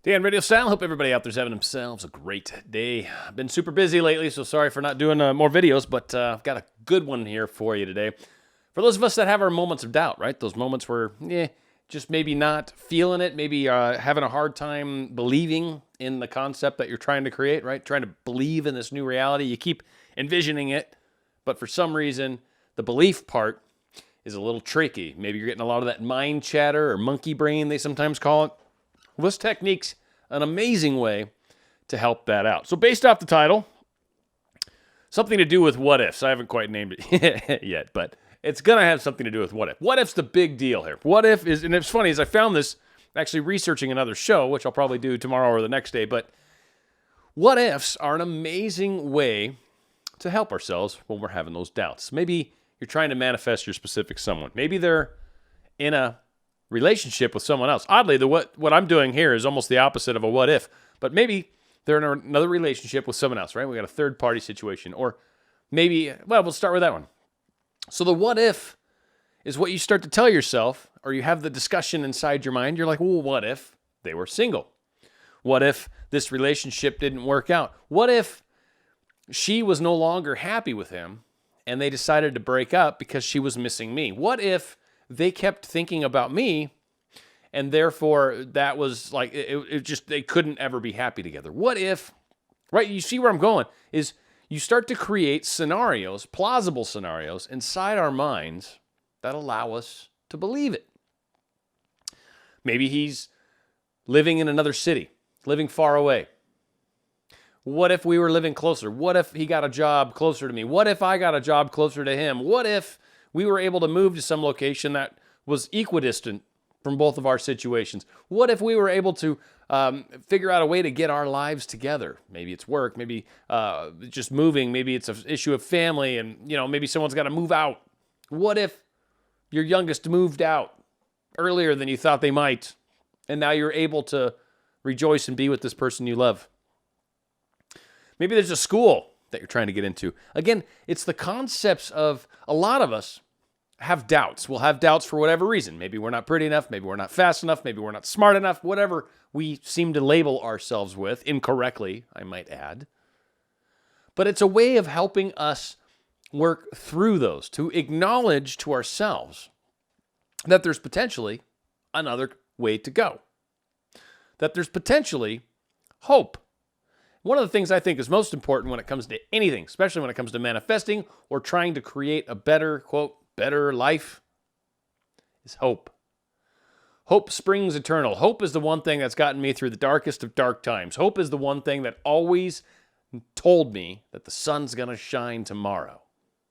Dan, RadioStyle. Hope everybody out there's having themselves a great day. I've been super busy lately, so sorry for not doing more videos, but I've got a good one here for you today. For those of us that have our moments of doubt, right? Those moments where, just maybe not feeling it, maybe having a hard time believing in the concept that you're trying to create, right? Trying to believe in this new reality. You keep envisioning it, but for some reason, the belief part is a little tricky. Maybe you're getting a lot of that mind chatter or monkey brain, they sometimes call it. Well, this technique's an amazing way to help that out. So based off the title, something to do with what ifs. I haven't quite named it yet, but it's going to have something to do with what if. What if's the big deal here. What if is, and it's funny, as I found this actually researching another show, which I'll probably do tomorrow or the next day, but what ifs are an amazing way to help ourselves when we're having those doubts. Maybe you're trying to manifest your specific someone. Maybe they're in a relationship with someone else. Oddly, what I'm doing here is almost the opposite of a what if, but maybe they're in another relationship with someone else, right? We got a third party situation, or maybe, well, we'll start with that one. So the what if is what you start to tell yourself, or you have the discussion inside your mind. You're like, well, what if they were single? What if this relationship didn't work out? What if she was no longer happy with him and they decided to break up because she was missing me? What if they kept thinking about me, and therefore that was like, it just, they couldn't ever be happy together? What if, right? You see where I'm going, is you start to create scenarios, plausible scenarios inside our minds that allow us to believe it. Maybe he's living in another city, living far away. What if we were living closer? What if he got a job closer to me? What if I got a job closer to him? What if we were able to move to some location that was equidistant from both of our situations? What if we were able to figure out a way to get our lives together? Maybe it's work, maybe just moving, maybe it's an issue of family, and maybe someone's got to move out. What if your youngest moved out earlier than you thought they might, and now you're able to rejoice and be with this person you love? Maybe there's a school that you're trying to get into. Again, it's the concepts of, a lot of us have doubts. We'll have doubts for whatever reason. Maybe we're not pretty enough. Maybe we're not fast enough. Maybe we're not smart enough. Whatever we seem to label ourselves with, incorrectly, I might add. But it's a way of helping us work through those, to acknowledge to ourselves that there's potentially another way to go, that there's potentially hope. One of the things I think is most important when it comes to anything, especially when it comes to manifesting or trying to create a better, quote, better life, is hope. Hope springs eternal. Hope is the one thing that's gotten me through the darkest of dark times. Hope is the one thing that always told me that the sun's going to shine tomorrow,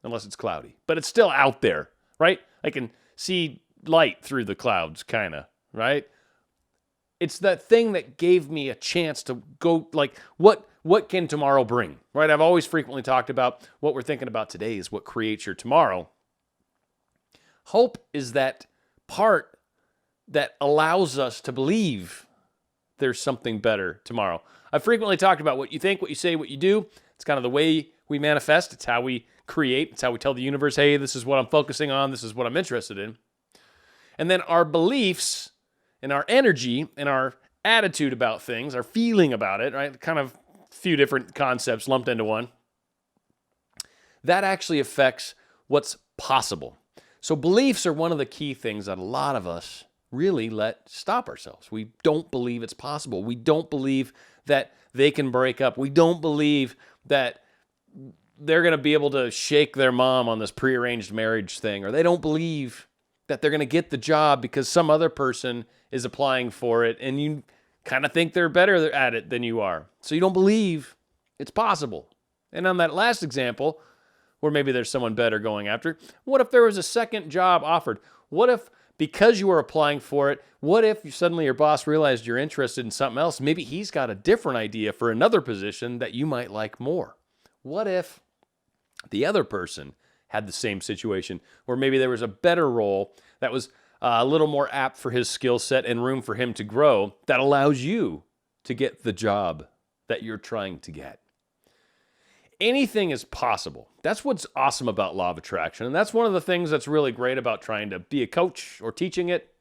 unless it's cloudy. But it's still out there, right? I can see light through the clouds, kind of, right? It's that thing that gave me a chance to go, like, what can tomorrow bring, right? I've always frequently talked about what we're thinking about today is what creates your tomorrow. Hope is that part that allows us to believe there's something better tomorrow. I've frequently talked about what you think, what you say, what you do. It's kind of the way we manifest. It's how we create. It's how we tell the universe, hey, this is what I'm focusing on. This is what I'm interested in. And then our beliefs and our energy and our attitude about things, our feeling about it, right? Kind of a few different concepts lumped into one. That actually affects what's possible. So beliefs are one of the key things that a lot of us really let stop ourselves. We don't believe it's possible. We don't believe that they can break up. We don't believe that they're going to be able to shake their mom on this prearranged marriage thing, or they don't believe that they're going to get the job because some other person is applying for it and you kind of think they're better at it than you are. So you don't believe it's possible. And on that last example, where maybe there's someone better going after, what if there was a second job offered? What if, because you were applying for it, what if suddenly your boss realized you're interested in something else? Maybe he's got a different idea for another position that you might like more. What if the other person had the same situation, or maybe there was a better role that was a little more apt for his skill set and room for him to grow that allows you to get the job that you're trying to get? Anything is possible. That's what's awesome about law of attraction. And that's one of the things that's really great about trying to be a coach or teaching it,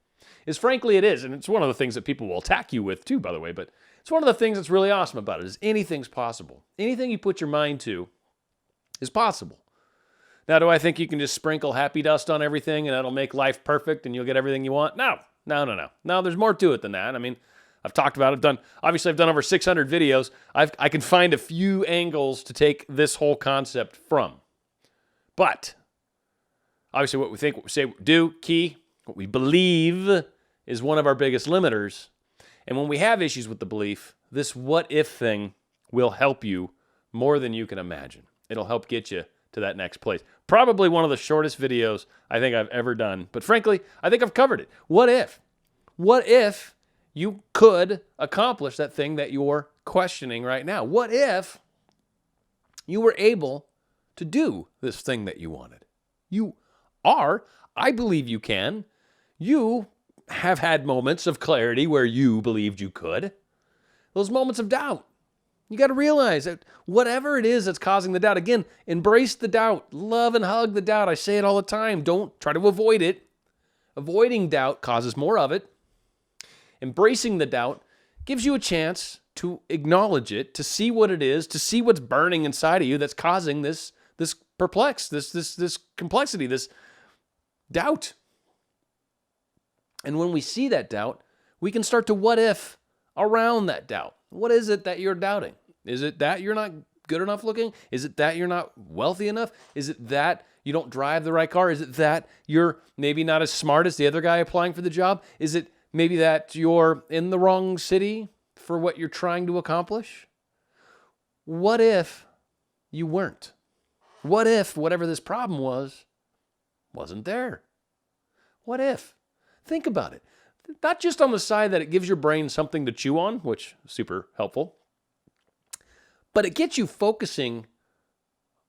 is frankly it is. And it's one of the things that people will attack you with too, by the way. But it's one of the things that's really awesome about it is anything's possible. Anything you put your mind to is possible. Now, do I think you can just sprinkle happy dust on everything and that'll make life perfect and you'll get everything you want? No. No, there's more to it than that. I mean, I've talked about it. I've done over 600 videos. I can find a few angles to take this whole concept from. But obviously what we think, what we say, do, key, what we believe is one of our biggest limiters. And when we have issues with the belief, this what if thing will help you more than you can imagine. It'll help get you to that next place. Probably one of the shortest videos I think I've ever done. But frankly, I think I've covered it. What if? What if you could accomplish that thing that you're questioning right now? What if you were able to do this thing that you wanted? You are. I believe you can. You have had moments of clarity where you believed you could. Those moments of doubt. You got to realize that whatever it is that's causing the doubt, again, embrace the doubt. Love and hug the doubt. I say it all the time. Don't try to avoid it. Avoiding doubt causes more of it. Embracing the doubt gives you a chance to acknowledge it, to see what it is, to see what's burning inside of you that's causing this complexity, this doubt. And when we see that doubt, we can start to what if around that doubt. What is it that you're doubting? Is it that you're not good enough looking? Is it that you're not wealthy enough? Is it that you don't drive the right car? Is it that you're maybe not as smart as the other guy applying for the job? Is it maybe that you're in the wrong city for what you're trying to accomplish? What if you weren't? What if whatever this problem was wasn't there? What if? Think about it. Not just on the side that it gives your brain something to chew on, which is super helpful, but it gets you focusing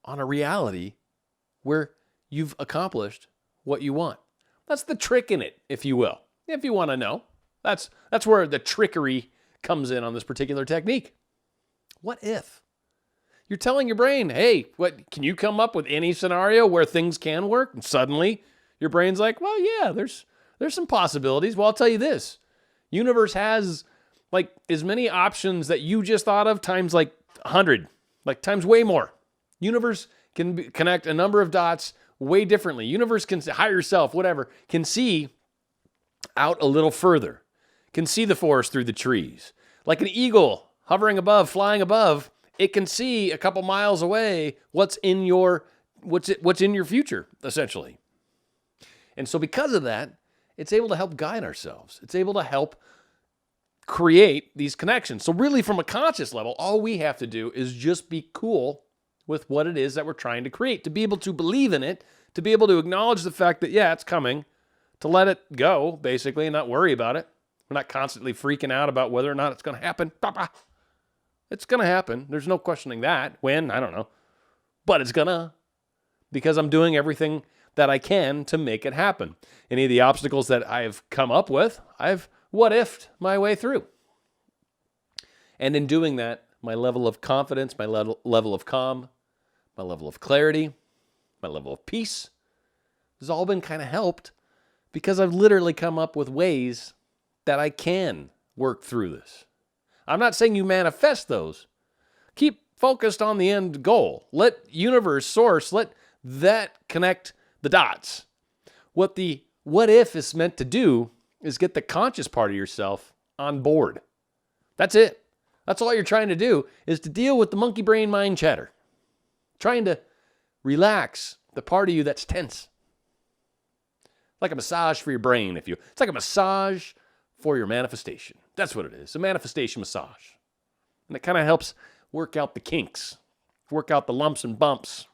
on a reality where you've accomplished what you want. That's the trick in it, if you will. If you want to know, that's where the trickery comes in on this particular technique. What if? You're telling your brain, hey, can you come up with any scenario where things can work? And suddenly your brain's like, well, yeah, there's some possibilities. Well, I'll tell you this. Universe has like as many options that you just thought of times like 100, like times way more. Universe can connect a number of dots way differently. Universe can, higher self, whatever, can see out a little further, can see the forest through the trees. Like an eagle hovering above, flying above, it can see a couple miles away what's in your future, essentially. And so because of that, it's able to help guide ourselves. It's able to help create these connections. So really from a conscious level, all we have to do is just be cool with what it is that we're trying to create, to be able to believe in it, to be able to acknowledge the fact that, yeah, it's coming, to let it go, basically, and not worry about it. We're not constantly freaking out about whether or not it's going to happen. It's going to happen. There's no questioning that. When? I don't know. But it's going to, because I'm doing everything that I can to make it happen. Any of the obstacles that I've come up with, I've what-ifed my way through. And in doing that, my level of confidence, my level of calm, my level of clarity, my level of peace has all been kind of helped because I've literally come up with ways that I can work through this. I'm not saying you manifest those. Keep focused on the end goal. Let universe, source, let that connect the dots. What the what if is meant to do is get the conscious part of yourself on board. That's it. That's all you're trying to do is to deal with the monkey brain mind chatter. Trying to relax the part of you that's tense. Like a massage for your brain, it's like a massage for your manifestation. That's what it is, a manifestation massage. And it kind of helps work out the kinks, work out the lumps and bumps.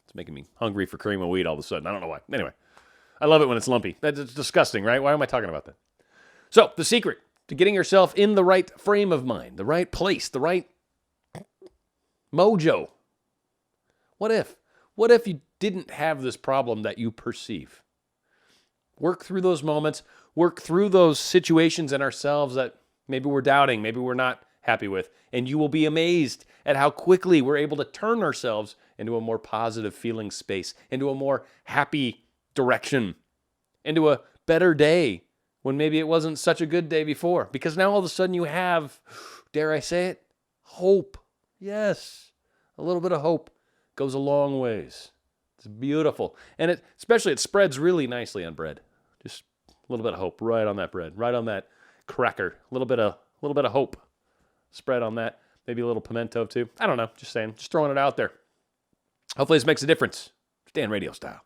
It's making me hungry for cream of wheat all of a sudden. I don't know why. Anyway, I love it when it's lumpy. That's disgusting, right? Why am I talking about that? So, the secret to getting yourself in the right frame of mind, the right place, the right mojo. What if? What if you didn't have this problem that you perceive? Work through those moments, work through those situations in ourselves that maybe we're doubting, maybe we're not happy with, and you will be amazed at how quickly we're able to turn ourselves into a more positive feeling space, into a more happy direction, into a better day when maybe it wasn't such a good day before. Because now all of a sudden you have, dare I say it, hope. Yes, a little bit of hope goes a long ways. It's beautiful. And it spreads really nicely on bread. Just a little bit of hope right on that bread, right on that cracker. A little bit of hope spread on that. Maybe a little pimento too. I don't know. Just saying. Just throwing it out there. Hopefully this makes a difference. Stay on radio style.